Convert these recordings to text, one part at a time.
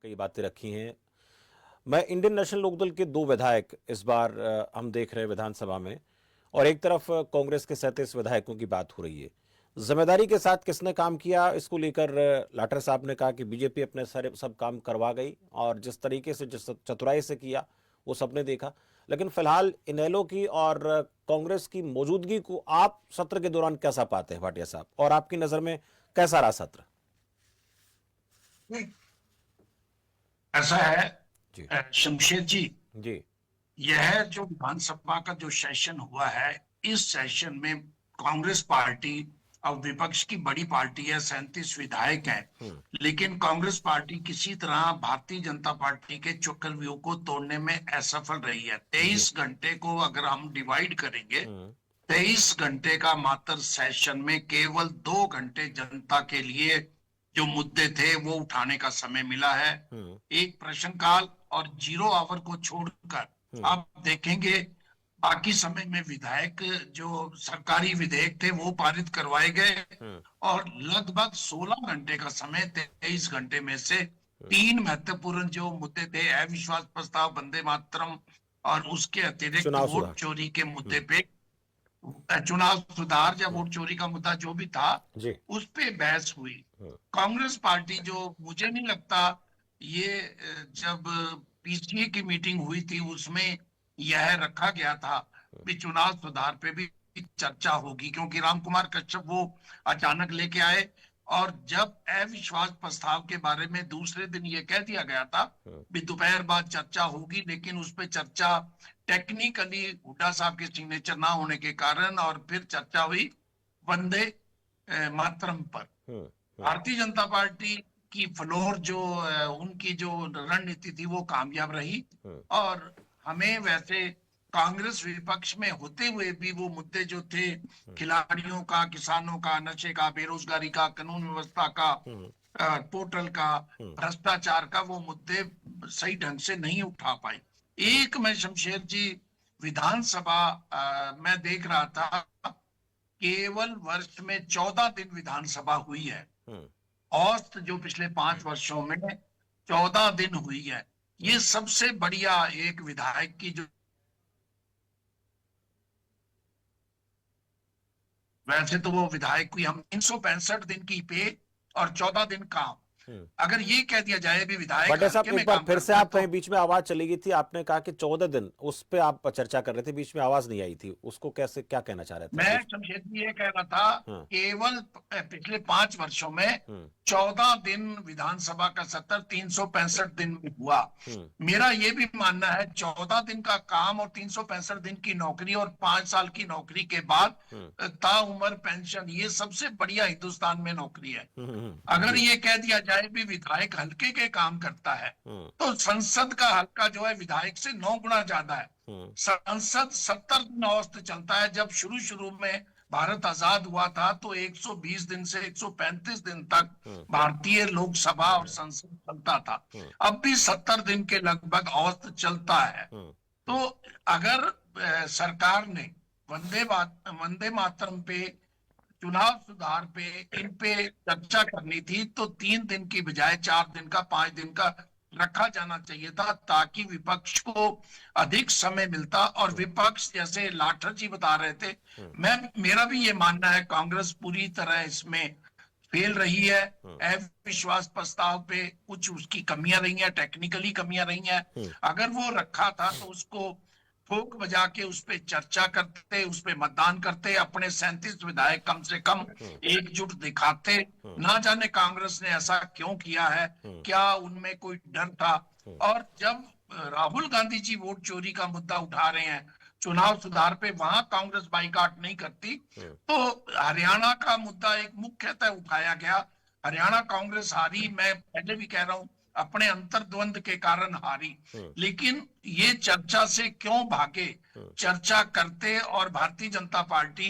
कई बातें रखी हैं। मैं इंडियन नेशनल लोकदल के दो विधायक इस बार हम देख रहे हैं विधानसभा में, और एक तरफ कांग्रेस के 37 विधायकों की बात हो रही है। जिम्मेदारी के साथ किसने काम किया, इसको लेकर लाटर साहब ने कहा कि बीजेपी अपने सारे सब काम करवा गई, और जिस तरीके से जिस चतुराई से किया वो सबने देखा। लेकिन फिलहाल इनेलो की और कांग्रेस की मौजूदगी को आप सत्र के दौरान कैसा पाते हैं भाटिया साहब, और आपकी नजर में कैसा रहा सत्र? ऐसा है जी शमशेर जी, जी। यह जो विधानसभा का जो सेशन हुआ है, इस सेशन में कांग्रेस पार्टी और विपक्ष की बड़ी पार्टी है, 37 विधायक हैं, लेकिन कांग्रेस पार्टी किसी तरह भारतीय जनता पार्टी के चक्रव्यूह को तोड़ने में असफल रही है। 23 घंटे को अगर हम डिवाइड करेंगे, 23 घंटे का मात्र सेशन में केवल 2 घंटे जनता के लिए जो मुद्दे थे वो उठाने का समय मिला है। एक प्रश्नकाल और 0 आवर को छोड़कर आप देखेंगे बाकी समय में विधायक जो सरकारी विधेयक थे वो पारित करवाए गए, और लगभग 16 घंटे का समय, 23 घंटे में से 3 महत्वपूर्ण जो मुद्दे थे, अविश्वास प्रस्ताव, वंदे मातरम और उसके अतिरिक्त चुनाव वोट सुधार। चोरी के मुद्दे पे, चुनाव सुधार या वोट चोरी का मुद्दा जो भी था जी। उस पे बहस हुई। कांग्रेस पार्टी, जो मुझे नहीं लगता ये जब पीसीए की मीटिंग हुई थी उसमें यह रखा गया था कि चुनाव सुधार पे भी चर्चा होगी, क्योंकि राम कुमार कश्यप वो अचानक लेके आए, और जब अविश्वास प्रस्ताव के बारे में दूसरे दिन ये कह दिया गया था कि दोपहर बाद चर्चा होगी, लेकिन उस पर चर्चा टेक्निकली हुड्डा साहब के सिग्नेचर ना होने के कारण, और फिर चर्चा हुई वंदे मातरम पर। भारतीय जनता पार्टी की फ्लोर जो उनकी जो रणनीति थी वो कामयाब रही, और हमें वैसे कांग्रेस विपक्ष में होते हुए भी वो मुद्दे जो थे, खिलाड़ियों का, किसानों का, नशे का, बेरोजगारी का, कानून व्यवस्था का, पोर्टल का, भ्रष्टाचार का, वो मुद्दे सही ढंग से नहीं उठा पाए। एक मैं शमशेर जी विधानसभा मैं देख रहा था, केवल वर्ष में 14 दिन विधानसभा हुई है। औसत जो पिछले 5 वर्षों में 14 दिन हुई है। ये सबसे बढ़िया एक विधायक की जो, वैसे तो वो विधायक की हम 365 दिन की पे और 14 दिन काम, अगर ये कह दिया जाए भी विधायक बट ऐसा हल्के एक में बार काम फिर से करता है आप कहीं बीच में आवाज चली गई थी, आपने कहा कि 14 दिन, उस पे आप चर्चा कर रहे थे, बीच में आवाज नहीं आई थी, उसको कैसे, क्या कहना चाह रहे थे मैं आप? शमशेर जी ये कह रहा था, केवल पिछले 5 वर्षों में 14 दिन विधानसभा का सत्र 365 दिन में हुआ। मेरा ये भी मानना है 14 दिन का काम और 365 दिन की नौकरी और 5 साल की नौकरी के बाद ताउम्र पेंशन, ये सबसे बढ़िया हिंदुस्तान में नौकरी है। अगर ये कह दिया जाए भी विधायक हल्के के काम करता है, तो संसद का हल्का जो है विधायक से 9 गुना ज्यादा है। संसद 70 दिन औसत चलता है। जब शुरू शुरू में भारत आजाद हुआ था तो 120 दिन से 135 दिन तक भारतीय लोकसभा और संसद चलता था। अब भी 70 दिन के लगभग औसत चलता है। तो अगर सरकार ने वंदे मातरम पे, चुनाव सुधार पे, इन पे चर्चा करनी थी, तो 3 दिन की बजाय 4 दिन का, 5 दिन का रखा जाना चाहिए था, ताकि विपक्ष को अधिक समय मिलता। और विपक्ष, जैसे लाठर जी बता रहे थे, मेरा भी ये मानना है कांग्रेस पूरी तरह इसमें फेल रही है। अविश्वास प्रस्ताव पे कुछ उसकी कमियां रही हैं, टेक्निकली कमियां रही हैं। अगर वो रखा था तो उसको ठोक बजा के उस पर चर्चा करते, उस पर मतदान करते, अपने 37 विधायक कम से कम एकजुट दिखाते। ना जाने कांग्रेस ने ऐसा क्यों किया है, क्या उनमें कोई डर था? और जब राहुल गांधी जी वोट चोरी का मुद्दा उठा रहे हैं चुनाव सुधार पे, वहां कांग्रेस बाइकाट नहीं करती, तो हरियाणा का मुद्दा एक मुख्यतः उठाया गया। हरियाणा कांग्रेस हारी, मैं पहले भी कह रहा हूं, अपने अंतर्द्वंद के कारण हारी। लेकिन ये चर्चा से क्यों भागे? चर्चा करते और भारतीय जनता पार्टी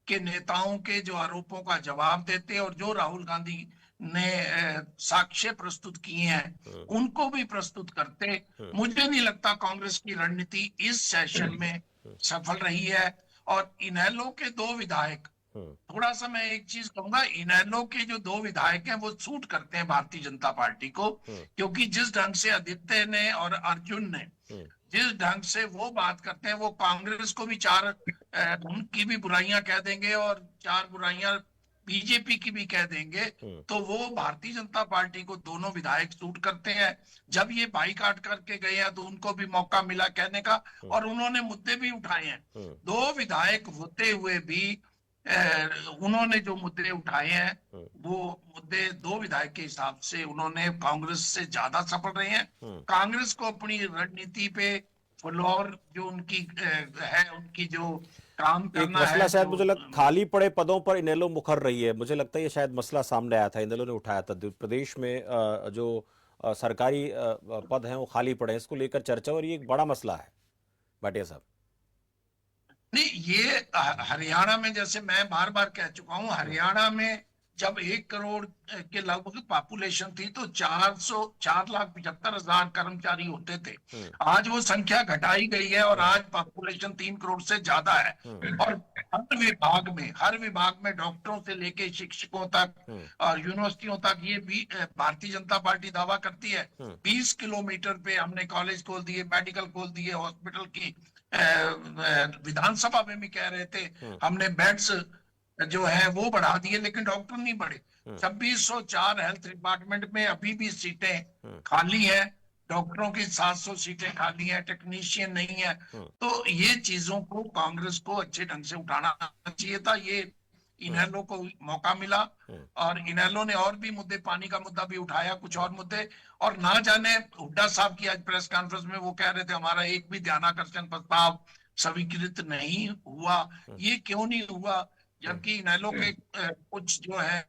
के नेताओं के जो आरोपों का जवाब देते, और जो राहुल गांधी ने साक्ष्य प्रस्तुत किए हैं उनको भी प्रस्तुत करते। मुझे नहीं लगता कांग्रेस की रणनीति इस सेशन में सफल रही है। और इनेलो के 2 विधायक थोड़ा सा मैं एक चीज कहूंगा, इनेलो के जो दो विधायक हैं वो सूट करते हैं भारतीय जनता पार्टी को, क्योंकि जिस ढंग से आदित्य ने और अर्जुन ने जिस ढंग से वो बात करते हैं, वो कांग्रेस को भी चार उनकी भी बुराइयां कह देंगे और चार बुराइयां बीजेपी की भी कह देंगे। तो वो भारतीय जनता पार्टी को दोनों विधायक सूट करते हैं। जब ये बाईकाट करके गए हैं तो उनको भी मौका मिला कहने का, और उन्होंने मुद्दे भी उठाए हैं। दो विधायक होते हुए भी उन्होंने जो मुद्दे उठाए हैं वो मुद्दे दो विधायक के हिसाब से उन्होंने कांग्रेस से ज्यादा सफल रहे हैं। कांग्रेस को अपनी रणनीति पे फ्लोर जो उनकी है, उनकी जो काम एक करना मसला है, शायद जो मुझे खाली पड़े पदों पर इनेलो मुखर रही है। मुझे लगता है ये शायद मसला सामने आया था, इनेलो ने उठाया था। प्रदेश में जो सरकारी पद हैं वो खाली पड़े हैं, इसको लेकर चर्चा, और ये एक बड़ा मसला है भाटिया साहब। नहीं, ये हरियाणा में, जैसे मैं बार बार कह चुका हूं, हरियाणा में जब 1 करोड़ के लगभग पॉपुलेशन थी तो 4,75,000 कर्मचारी होते थे। आज वो संख्या घटाई गई है और आज पॉपुलेशन 3 करोड़ से ज्यादा है। और हर विभाग में डॉक्टरों से लेके शिक्षकों तक और यूनिवर्सिटियों तक ये भी भारतीय जनता पार्टी दावा करती है। 20 किलोमीटर पे हमने कॉलेज खोल दिए, मेडिकल खोल दिए, हॉस्पिटल की विधानसभा में भी कह रहे थे हमने बेड्स जो है वो बढ़ा दिए, लेकिन डॉक्टर नहीं बढ़े। 2604 हेल्थ डिपार्टमेंट में अभी भी सीटें खाली है, डॉक्टरों की 700 सीटें खाली हैं, टेक्नीशियन नहीं है। तो ये चीजों को कांग्रेस को अच्छे ढंग से उठाना चाहिए था। ये इनेलो को मौका मिला और इनेलो ने और भी मुद्दे, पानी का मुद्दा भी उठाया, कुछ और मुद्दे। और ना जाने हुड्डा साहब की आज प्रेस कॉन्फ्रेंस में वो कह रहे थे हमारा एक भी ध्यानाकर्षण प्रस्ताव स्वीकृत नहीं हुआ। ये क्यों नहीं हुआ, जबकि इनेलो के कुछ जो है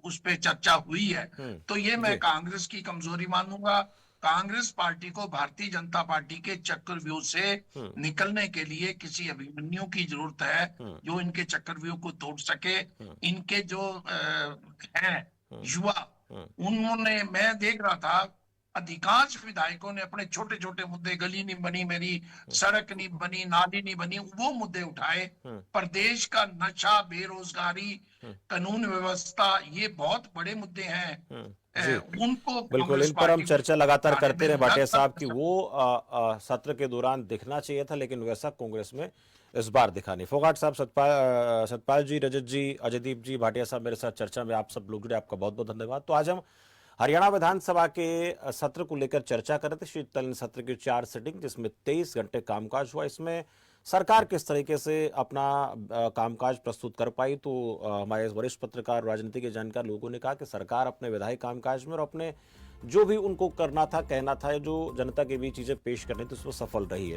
उस पे चर्चा हुई है। तो ये मैं कांग्रेस की कमजोरी मानूंगा। कांग्रेस पार्टी को भारतीय जनता पार्टी के चक्रव्यूह से निकलने के लिए किसी अभिमन्यु की जरूरत है जो इनके चक्रव्यूह को तोड़ सके। इनके जो हैं युवा, उन्होंने, मैं देख रहा था अधिकांश विधायकों ने अपने छोटे छोटे मुद्दे, गली नहीं बनी मेरी, सड़क नहीं बनी, नाली नहीं बनी, वो मुद्दे उठाए। प्रदेश का नशा, बेरोजगारी, कानून व्यवस्था, ये बहुत बड़े मुद्दे हैं। उनको बिल्कुल, इन पर हम चर्चा लगातार करते रहे भाटिया साहब की वो सत्र के दौरान दिखना चाहिए था, लेकिन वैसा कांग्रेस में इस बार दिखा नहीं। फोगाट साहब, सतपाल जी, रजत जी, अजयदीप जी, भाटिया साहब मेरे साथ चर्चा में आप सब लोग जुड़े, आपका बहुत बहुत धन्यवाद। तो आज हम हरियाणा विधानसभा के सत्र को लेकर चर्चा कर रहे थे। शीतकालीन सत्र की 4 सिटिंग, जिसमें 23 घंटे कामकाज हुआ। इसमें सरकार किस तरीके से अपना कामकाज प्रस्तुत कर पाई, तो हमारे वरिष्ठ पत्रकार, राजनीति के जानकार लोगों ने कहा कि सरकार अपने विधायी कामकाज में और अपने जो भी उनको करना था, कहना था, जो जनता के बीच चीजें पेश करनी थी, उसमें सफल रही है।